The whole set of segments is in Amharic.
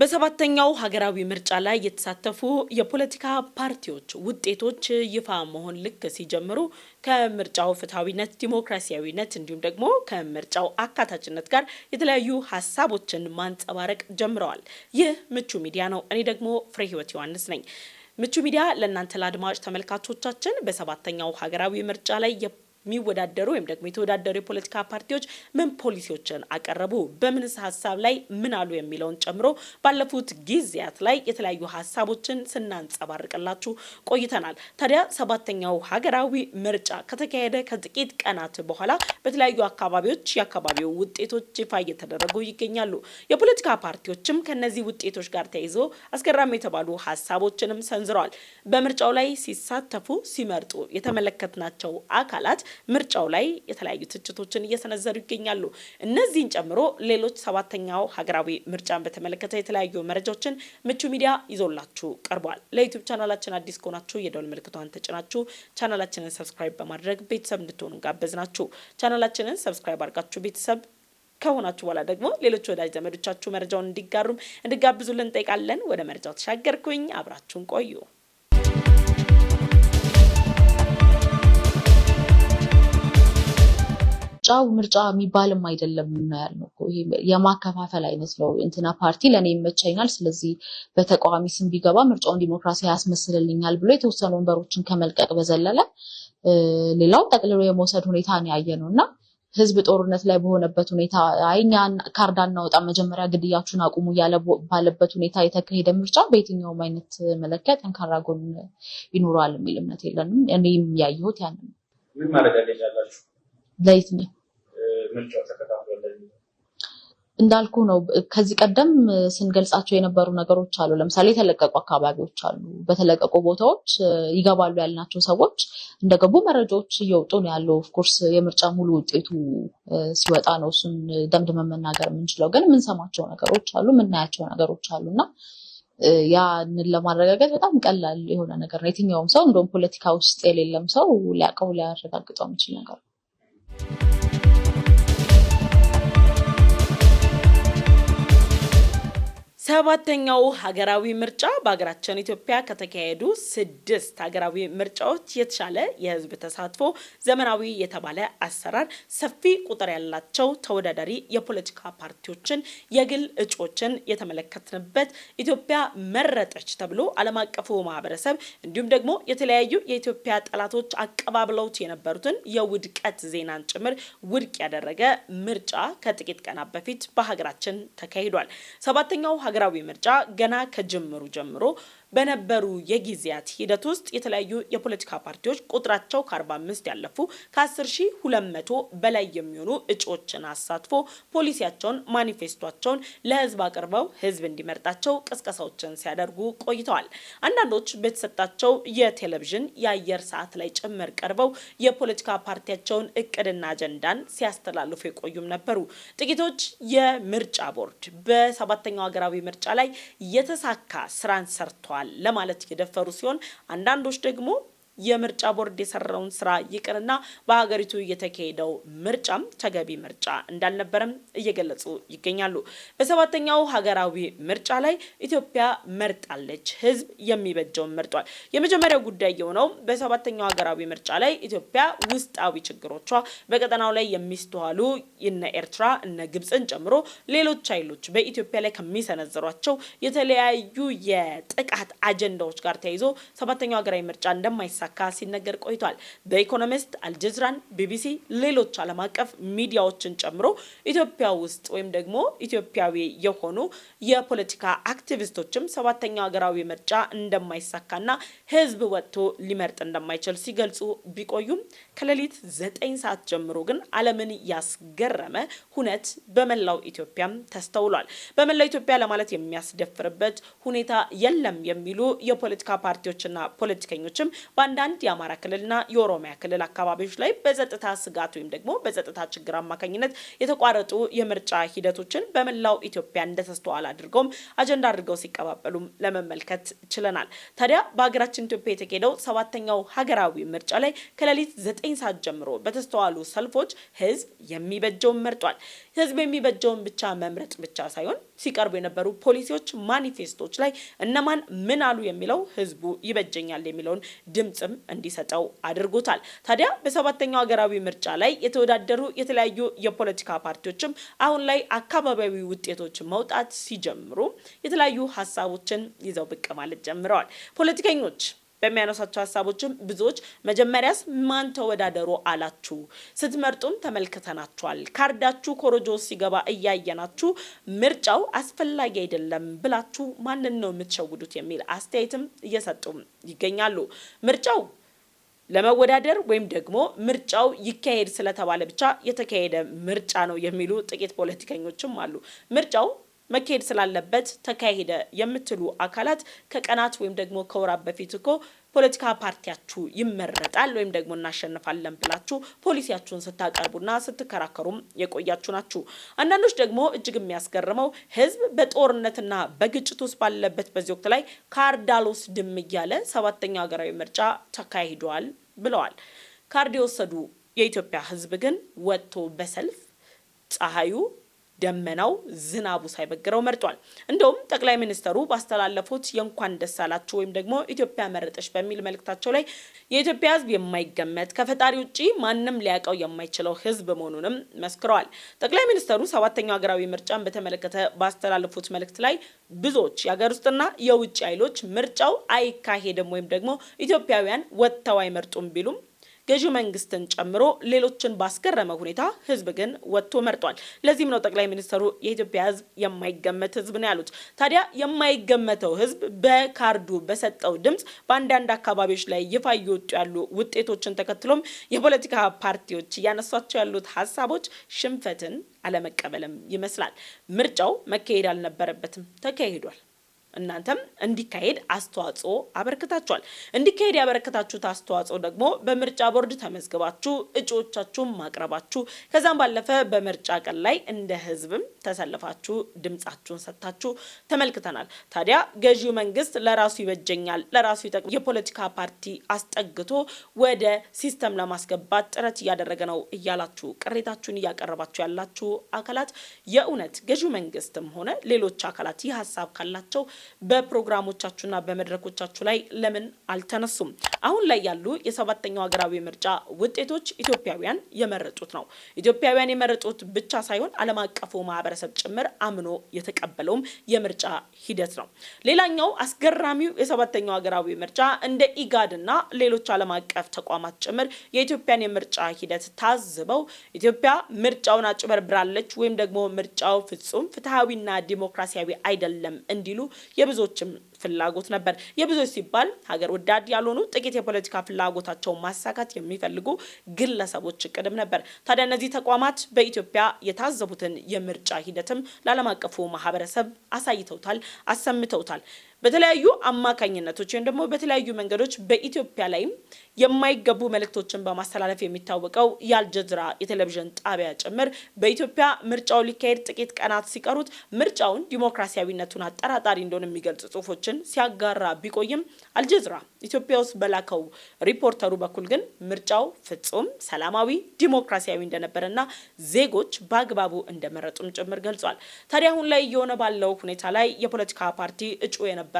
በሰባተኛው ሀገራዊ ምርጫ ላይ የተሳተፉ የፖለቲካ ፓርቲዎች ውጤቶች ይፋ መሆን ልክ ሲጀምሩ ከምርጫው ፍትሃዊነት፣ ዲሞክራሲያዊነት እንዲሁም ደግሞ ከምርጫው አካታችነት ጋር የተለያዩ ሀሳቦችን ማንጸባረቅ ጀምረዋል። ይህ ምቹ ሚዲያ ነው። እኔ ደግሞ ፍሬ ህይወት ዮሐንስ ነኝ። ምቹ ሚዲያ ለእናንተ ለአድማጭ ተመልካቾቻችን በሰባተኛው ሀገራዊ ምርጫ ላይ የሚወዳደሩ ወይም ደግሞ የተወዳደሩ የፖለቲካ ፓርቲዎች ምን ፖሊሲዎችን አቀረቡ፣ በምን ሀሳብ ላይ ምን አሉ የሚለውን ጨምሮ ባለፉት ጊዜያት ላይ የተለያዩ ሀሳቦችን ስናንጸባርቅላችሁ ቆይተናል። ታዲያ ሰባተኛው ሀገራዊ ምርጫ ከተካሄደ ከጥቂት ቀናት በኋላ በተለያዩ አካባቢዎች የአካባቢው ውጤቶች ይፋ እየተደረጉ ይገኛሉ። የፖለቲካ ፓርቲዎችም ከነዚህ ውጤቶች ጋር ተያይዞ አስገራሚ የተባሉ ሀሳቦችንም ሰንዝረዋል። በምርጫው ላይ ሲሳተፉ ሲመርጡ የተመለከትናቸው አካላት ምርጫው ላይ የተለያዩ ትችቶችን እየሰነዘሩ ይገኛሉ። እነዚህን ጨምሮ ሌሎች ሰባተኛው ሀገራዊ ምርጫን በተመለከተ የተለያዩ መረጃዎችን ምቹ ሚዲያ ይዞላችሁ ቀርቧል። ለዩቲዩብ ቻናላችን አዲስ ከሆናችሁ የደወል ምልክቷን ተጭናችሁ ቻናላችንን ሰብስክራይብ በማድረግ ቤተሰብ እንድትሆኑ ጋበዝናችሁ። ቻናላችንን ሰብስክራይብ አድርጋችሁ ቤተሰብ ከሆናችሁ በኋላ ደግሞ ሌሎች ወዳጅ ዘመዶቻችሁ መረጃውን እንዲጋብዙልን እንጠይቃለን። ወደ መረጃው ተሻገርኩኝ። አብራችሁን ቆዩ። ምርጫ የሚባልም አይደለም ነው ያልነው እኮ ይሄ የማከፋፈል አይነት ነው። እንትና ፓርቲ ለኔ ይመቸኛል ስለዚህ በተቃዋሚ ስም ቢገባ ምርጫውን ዲሞክራሲያዊ ያስመስልልኛል ብሎ የተወሰኑ ወንበሮችን ከመልቀቅ በዘለለ ሌላው ጠቅልሎ የመውሰድ ሁኔታ ነው ያየነውና ህዝብ ጦርነት ላይ በሆነበት ሁኔታ አይኛን ካርድ አናወጣ መጀመሪያ ግድያችሁን አቁሙ ያለ ባለበት ሁኔታ የተካሄደ ምርጫ በየትኛውም አይነት መለኪያ ጠንካራ ጎን ይኖራል የሚል እምነት የለንም። እኔም ያየሁት ያን ነው። ምን ማለት ያለላችሁ ለይትኛው ምርጫው ተከታትሏል እንዳልኩ ነው። ከዚህ ቀደም ስንገልጻቸው የነበሩ ነገሮች አሉ። ለምሳሌ የተለቀቁ አካባቢዎች አሉ። በተለቀቁ ቦታዎች ይገባሉ ያልናቸው ሰዎች እንደገቡ መረጃዎች እየወጡ ነው ያለው። ኦፍ ኮርስ የምርጫ ሙሉ ውጤቱ ሲወጣ ነው እሱን ደምድመን መናገር የምንችለው። ግን የምንሰማቸው ነገሮች አሉ፣ የምናያቸው ነገሮች አሉና ያንን ለማረጋገጥ በጣም ቀላል የሆነ ነገር ነው። የትኛውም ሰው እንደውም ፖለቲካ ውስጥ የሌለም ሰው ሊያውቀው ሊያረጋግጠው የሚችል ነገር ነው። ሰባተኛው ሀገራዊ ምርጫ በሀገራችን ኢትዮጵያ ከተካሄዱ 6 ሀገራዊ ምርጫዎች የተሻለ የህዝብ ተሳትፎ፣ ዘመናዊ የተባለ አሰራር፣ ሰፊ ቁጥር ያላቸው ተወዳዳሪ የፖለቲካ ፓርቲዎችን፣ የግል እጩዎችን የተመለከትንበት ኢትዮጵያ መረጠች ተብሎ ዓለም አቀፉ ማህበረሰብ እንዲሁም ደግሞ የተለያዩ የኢትዮጵያ ጠላቶች አቀባብለውት የነበሩትን የውድቀት ዜናን ጭምር ውድቅ ያደረገ ምርጫ ከጥቂት ቀናት በፊት በሀገራችን ተካሂዷል። ሰባተኛው ሀገራዊ ምርጫ ገና ከጅምሩ ጀምሮ በነበሩ የጊዜያት ሂደት ውስጥ የተለያዩ የፖለቲካ ፓርቲዎች ቁጥራቸው ከ45 ያለፉ ከ10,200 በላይ የሚሆኑ እጩዎችን አሳትፎ ፖሊሲያቸውን፣ ማኒፌስቶቸውን ለህዝብ አቅርበው ህዝብ እንዲመርጣቸው ቅስቀሳዎችን ሲያደርጉ ቆይተዋል። አንዳንዶች በተሰጣቸው የቴሌቪዥን የአየር ሰዓት ላይ ጭምር ቀርበው የፖለቲካ ፓርቲያቸውን እቅድና አጀንዳን ሲያስተላልፉ የቆዩም ነበሩ። ጥቂቶች የምርጫ ቦርድ በሰባተኛው ሀገራዊ ምርጫ ላይ የተሳካ ስራን ሰርቷል ለማለት የደፈሩ ሲሆን አንዳንዶች ደግሞ የምርጫ ቦርድ የሰራውን ስራ ይቅርና በሀገሪቱ የተካሄደው ምርጫም ተገቢ ምርጫ እንዳልነበረም እየገለጹ ይገኛሉ። በሰባተኛው ሀገራዊ ምርጫ ላይ ኢትዮጵያ መርጣለች፣ ህዝብ የሚበጀውን መርጧል። የመጀመሪያው ጉዳይ የሆነው በሰባተኛው ሀገራዊ ምርጫ ላይ ኢትዮጵያ ውስጣዊ ችግሮቿ በቀጠናው ላይ የሚስተዋሉ እነ ኤርትራ እነ ግብፅን ጨምሮ ሌሎች ኃይሎች በኢትዮጵያ ላይ ከሚሰነዘሯቸው የተለያዩ የጥቃት አጀንዳዎች ጋር ተያይዞ ሰባተኛው ሀገራዊ ምርጫ እንደማይሳ ሲነገር ቆይቷል። በኢኮኖሚስት፣ አልጀዝራን፣ ቢቢሲ ሌሎች ዓለም አቀፍ ሚዲያዎችን ጨምሮ ኢትዮጵያ ውስጥ ወይም ደግሞ ኢትዮጵያዊ የሆኑ የፖለቲካ አክቲቪስቶችም ሰባተኛው ሀገራዊ ምርጫ እንደማይሳካና ህዝብ ወጥቶ ሊመርጥ እንደማይችል ሲገልጹ ቢቆዩም ከሌሊት 9 ሰዓት ጀምሮ ግን ዓለምን ያስገረመ ሁነት በመላው ኢትዮጵያም ተስተውሏል። በመላው ኢትዮጵያ ለማለት የሚያስደፍርበት ሁኔታ የለም የሚሉ የፖለቲካ ፓርቲዎችና ፖለቲከኞችም በአንዳንድ የአማራ ክልልና የኦሮሚያ ክልል አካባቢዎች ላይ በጸጥታ ስጋት ወይም ደግሞ በጸጥታ ችግር አማካኝነት የተቋረጡ የምርጫ ሂደቶችን በመላው ኢትዮጵያ እንደተስተዋል አድርገውም አጀንዳ አድርገው ሲቀባበሉም ለመመልከት ችለናል። ታዲያ በሀገራችን ኢትዮጵያ የተካሄደው 7ኛው ሀገራዊ ምርጫ ላይ ከሌሊት 9 ሰዓት ጀምሮ በተስተዋሉ ሰልፎች ህዝብ የሚበጀውን መርጧል። ህዝብ የሚበጀውን ብቻ መምረጥ ብቻ ሳይሆን ሲቀርቡ የነበሩ ፖሊሲዎች ማኒፌስቶች ላይ እነማን ምን አሉ የሚለው ህዝቡ ይበጀኛል የሚለውን ድምጽም እንዲሰጠው አድርጎታል። ታዲያ በ7ኛው ሀገራዊ ምርጫ ላይ የተወዳደሩ የተለያዩ የፖለቲካ ፓርቲዎችም አሁን ላይ አካባቢያዊ ውጤቶች መውጣት ሲጀምሩ የተለያዩ ሀሳቦችን ይዘው ብቅ ማለት ጀምረዋል። ፖለቲከኞች በሚያነሳቸው ሀሳቦችም ብዙዎች መጀመሪያስ ማን ተወዳደሩ አላችሁ፣ ስትመርጡም ተመልክተናችኋል፣ ካርዳችሁ ኮሮጆ ሲገባ እያየናችሁ ምርጫው አስፈላጊ አይደለም ብላችሁ ማንን ነው የምትሸውዱት የሚል አስተያየትም እየሰጡም ይገኛሉ። ምርጫው ለመወዳደር ወይም ደግሞ ምርጫው ይካሄድ ስለተባለ ብቻ የተካሄደ ምርጫ ነው የሚሉ ጥቂት ፖለቲከኞችም አሉ። ምርጫው መካሄድ ስላለበት ተካሄደ የምትሉ አካላት ከቀናት ወይም ደግሞ ከወራት በፊት እኮ ፖለቲካ ፓርቲያችሁ ይመረጣል ወይም ደግሞ እናሸንፋለን ብላችሁ ፖሊሲያችሁን ስታቀርቡና ስትከራከሩም የቆያችሁ ናችሁ። አንዳንዶች ደግሞ እጅግ የሚያስገርመው ህዝብ በጦርነትና በግጭት ውስጥ ባለበት በዚህ ወቅት ላይ ካርድ አልወስድም እያለ 7ኛው ሀገራዊ ምርጫ ተካሂዷል ብለዋል። ካርድ የወሰዱ የኢትዮጵያ ህዝብ ግን ወጥቶ በሰልፍ ፀሐዩ ደመናው ዝናቡ ሳይበግረው መርጧል። እንደውም ጠቅላይ ሚኒስተሩ ባስተላለፉት የእንኳን ደስ አላችሁ ወይም ደግሞ ኢትዮጵያ መረጠች በሚል መልእክታቸው ላይ የኢትዮጵያ ህዝብ የማይገመት ከፈጣሪ ውጪ ማንም ሊያቀው የማይችለው ህዝብ መሆኑንም መስክረዋል። ጠቅላይ ሚኒስተሩ 7ኛው ሀገራዊ ምርጫን በተመለከተ ባስተላለፉት መልእክት ላይ ብዙዎች የሀገር ውስጥና የውጭ ኃይሎች ምርጫው አይካሄድም ወይም ደግሞ ኢትዮጵያውያን ወጥተው አይመርጡም ቢሉም ገዢው መንግስትን ጨምሮ ሌሎችን ባስገረመ ሁኔታ ህዝብ ግን ወጥቶ መርጧል። ለዚህም ነው ጠቅላይ ሚኒስተሩ የኢትዮጵያ ህዝብ የማይገመት ህዝብ ነው ያሉት። ታዲያ የማይገመተው ህዝብ በካርዱ በሰጠው ድምጽ በአንዳንድ አካባቢዎች ላይ ይፋ እየወጡ ያሉ ውጤቶችን ተከትሎም የፖለቲካ ፓርቲዎች እያነሷቸው ያሉት ሀሳቦች ሽንፈትን አለመቀበልም ይመስላል። ምርጫው መካሄድ አልነበረበትም፣ ተካሂዷል። እናንተም እንዲካሄድ አስተዋጽኦ አበረክታችኋል። እንዲካሄድ ያበረከታችሁት አስተዋጽኦ ደግሞ በምርጫ ቦርድ ተመዝግባችሁ እጩዎቻችሁን ማቅረባችሁ ከዛም ባለፈ በምርጫ ቀን ላይ እንደ ህዝብም ተሰልፋችሁ ድምጻችሁን ሰጥታችሁ ተመልክተናል። ታዲያ ገዢው መንግስት ለራሱ ይበጀኛል፣ ለራሱ ይጠቅም የፖለቲካ ፓርቲ አስጠግቶ ወደ ሲስተም ለማስገባት ጥረት እያደረገ ነው እያላችሁ ቅሬታችሁን እያቀረባችሁ ያላችሁ አካላት የእውነት ገዢው መንግስትም ሆነ ሌሎች አካላት ይህ ሀሳብ ካላቸው በፕሮግራሞቻችሁና በመድረኮቻችሁ ላይ ለምን አልተነሱም? አሁን ላይ ያሉ የ7ኛው ሀገራዊ ምርጫ ውጤቶች ኢትዮጵያውያን የመረጡት ነው። ኢትዮጵያውያን የመረጡት ብቻ ሳይሆን ዓለም አቀፉ ማህበረሰብ ጭምር አምኖ የተቀበለውም የምርጫ ሂደት ነው። ሌላኛው አስገራሚው የ7ኛው ሀገራዊ ምርጫ እንደ ኢጋድና ሌሎች ዓለም አቀፍ ተቋማት ጭምር የኢትዮጵያን የምርጫ ሂደት ታዝበው ኢትዮጵያ ምርጫውን አጭበርብራለች ወይም ደግሞ ምርጫው ፍጹም ፍትሃዊና ዲሞክራሲያዊ አይደለም እንዲሉ የብዙዎችም ፍላጎት ነበር። የብዙዎች ሲባል ሀገር ወዳድ ያልሆኑ ጥቂት የፖለቲካ ፍላጎታቸውን ማሳካት የሚፈልጉ ግለሰቦች እቅድም ነበር። ታዲያ እነዚህ ተቋማት በኢትዮጵያ የታዘቡትን የምርጫ ሂደትም ለዓለም አቀፉ ማህበረሰብ አሳይተውታል፣ አሰምተውታል። በተለያዩ አማካኝነቶች ወይም ደግሞ በተለያዩ መንገዶች በኢትዮጵያ ላይ የማይገቡ መልእክቶችን በማስተላለፍ የሚታወቀው የአልጀዚራ የቴሌቪዥን ጣቢያ ጭምር በኢትዮጵያ ምርጫው ሊካሄድ ጥቂት ቀናት ሲቀሩት ምርጫውን ዲሞክራሲያዊነቱን አጠራጣሪ እንደሆነ የሚገልጹ ጽሁፎችን ሲያጋራ ቢቆይም አልጀዚራ ኢትዮጵያ ውስጥ በላከው ሪፖርተሩ በኩል ግን ምርጫው ፍጹም ሰላማዊ ዲሞክራሲያዊ እንደነበረና ዜጎች በአግባቡ እንደመረጡም ጭምር ገልጿል። ታዲያ አሁን ላይ እየሆነ ባለው ሁኔታ ላይ የፖለቲካ ፓርቲ እጩ የነበራችሁ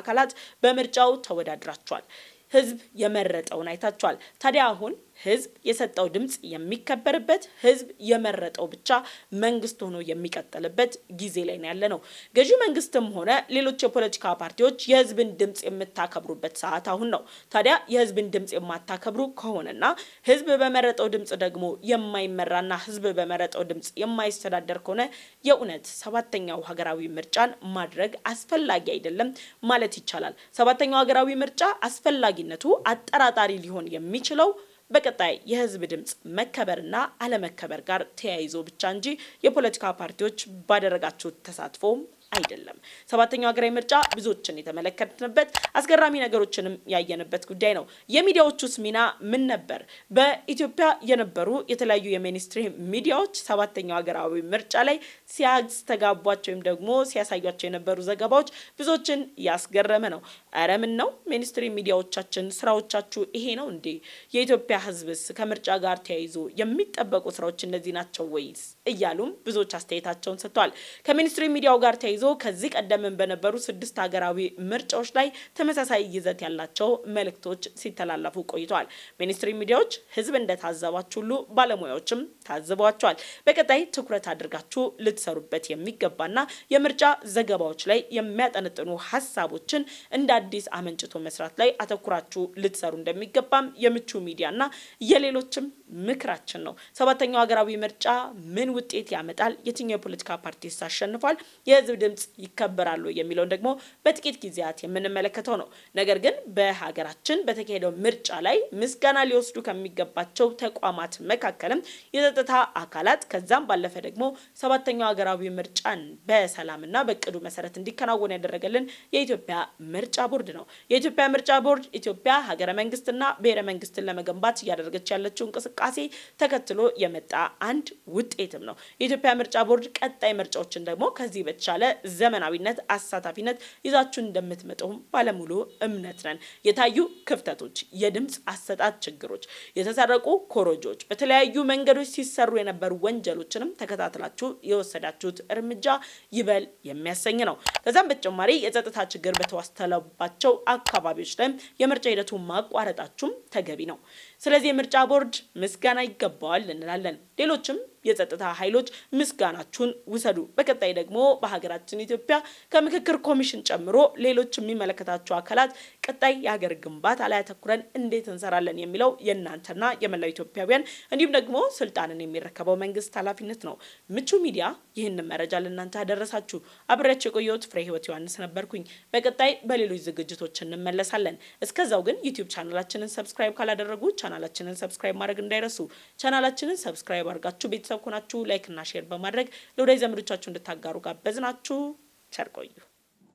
አካላት በምርጫው ተወዳድራችኋል። ህዝብ የመረጠውን አይታችኋል። ታዲያ አሁን ህዝብ የሰጠው ድምጽ የሚከበርበት ህዝብ የመረጠው ብቻ መንግስት ሆኖ የሚቀጥልበት ጊዜ ላይ ነው ያለነው። ገዢው መንግስትም ሆነ ሌሎች የፖለቲካ ፓርቲዎች የህዝብን ድምጽ የምታከብሩበት ሰዓት አሁን ነው። ታዲያ የህዝብን ድምጽ የማታከብሩ ከሆነና ህዝብ በመረጠው ድምጽ ደግሞ የማይመራና ህዝብ በመረጠው ድምጽ የማይስተዳደር ከሆነ የእውነት 7ኛው ሀገራዊ ምርጫን ማድረግ አስፈላጊ አይደለም ማለት ይቻላል። 7ኛው ሀገራዊ ምርጫ አስፈላጊነቱ አጠራጣሪ ሊሆን የሚችለው በቀጣይ የህዝብ ድምጽ መከበርና አለመከበር ጋር ተያይዞ ብቻ እንጂ የፖለቲካ ፓርቲዎች ባደረጋቸው ተሳትፎ አይደለም። ሰባተኛው ሀገራዊ ምርጫ ብዙዎችን የተመለከትንበት አስገራሚ ነገሮችንም ያየንበት ጉዳይ ነው። የሚዲያዎቹስ ሚና ምን ነበር? በኢትዮጵያ የነበሩ የተለያዩ የሜንስትሪም ሚዲያዎች ሰባተኛው ሀገራዊ ምርጫ ላይ ሲያስተጋቧቸው ወይም ደግሞ ሲያሳዩቸው የነበሩ ዘገባዎች ብዙዎችን ያስገረመ ነው። ኧረ ምን ነው ሜንስትሪም ሚዲያዎቻችን ስራዎቻችሁ ይሄ ነው እንዴ? የኢትዮጵያ ሕዝብስ ከምርጫ ጋር ተያይዞ የሚጠበቁ ስራዎች እነዚህ ናቸው ወይስ እያሉም ብዙዎች አስተያየታቸውን ሰጥተዋል። ከሜንስትሪም ሚዲያው ጋር ተያይዞ ከዚህ ቀደም በነበሩ 6 ሀገራዊ ምርጫዎች ላይ ተመሳሳይ ይዘት ያላቸው መልእክቶች ሲተላለፉ ቆይተዋል። ሜንስትሪም ሚዲያዎች ህዝብ እንደታዘባችሁ ሁሉ ባለሙያዎችም ታዝበዋቸዋል። በቀጣይ ትኩረት አድርጋችሁ ልትሰሩበት የሚገባና የምርጫ ዘገባዎች ላይ የሚያጠነጥኑ ሀሳቦችን እንደ አዲስ አመንጭቶ መስራት ላይ አተኩራችሁ ልትሰሩ እንደሚገባም የምቹ ሚዲያና የሌሎችም ምክራችን ነው። ሰባተኛው ሀገራዊ ምርጫ ምን ውጤት ያመጣል? የትኛው የፖለቲካ ፓርቲ አሸንፏል? የህዝብ ድምጽ ይከበራሉ የሚለውን ደግሞ በጥቂት ጊዜያት የምንመለከተው ነው። ነገር ግን በሀገራችን በተካሄደው ምርጫ ላይ ምስጋና ሊወስዱ ከሚገባቸው ተቋማት መካከልም የጸጥታ አካላት ከዛም ባለፈ ደግሞ ሰባተኛው ሀገራዊ ምርጫን በሰላምና በእቅዱ መሰረት እንዲከናወን ያደረገልን የኢትዮጵያ ምርጫ ቦርድ ነው። የኢትዮጵያ ምርጫ ቦርድ ኢትዮጵያ ሀገረ መንግስትና ብሔረ መንግስትን ለመገንባት እያደረገች ያለችው እንቅስቃሴ ተከትሎ የመጣ አንድ ውጤትም ነው። የኢትዮጵያ ምርጫ ቦርድ ቀጣይ ምርጫዎችን ደግሞ ከዚህ በተሻለ ዘመናዊነት፣ አሳታፊነት ይዛችሁ እንደምትመጡም ባለሙሉ እምነት ነን። የታዩ ክፍተቶች፣ የድምጽ አሰጣጥ ችግሮች፣ የተሰረቁ ኮረጆች፣ በተለያዩ መንገዶች ሲሰሩ የነበሩ ወንጀሎችንም ተከታትላችሁ የወሰዳችሁት እርምጃ ይበል የሚያሰኝ ነው። ከዛም በተጨማሪ የጸጥታ ችግር በተዋስተለባቸው አካባቢዎች ላይ የምርጫ ሂደቱን ማቋረጣችሁም ተገቢ ነው። ስለዚህ የምርጫ ቦርድ ምስጋና ይገባዋል እንላለን። ሌሎችም የጸጥታ ኃይሎች ምስጋናችሁን ውሰዱ። በቀጣይ ደግሞ በሀገራችን ኢትዮጵያ ከምክክር ኮሚሽን ጨምሮ ሌሎች የሚመለከታቸው አካላት ቀጣይ የሀገር ግንባታ ላይ አተኩረን እንዴት እንሰራለን የሚለው የእናንተና የመላው ኢትዮጵያውያን እንዲሁም ደግሞ ስልጣንን የሚረከበው መንግስት ኃላፊነት ነው። ምቹ ሚዲያ ይህንን መረጃ ለእናንተ ያደረሳችሁ አብሬያችሁ የቆየሁት ፍሬ ህይወት ዮሐንስ ነበርኩኝ። በቀጣይ በሌሎች ዝግጅቶች እንመለሳለን። እስከዛው ግን ዩቲዩብ ቻናላችንን ሰብስክራይብ ካላደረጉ ቻናላችንን ሰብስክራይብ ማድረግ እንዳይረሱ። ቻናላችንን ሰብስክራይብ አድርጋችሁ ቤተሰብ ሆናችሁ ላይክ እና ሼር በማድረግ ለወዳጅ ዘመዶቻችሁ እንድታጋሩ ጋበዝናችሁ። ቸር ቆዩ።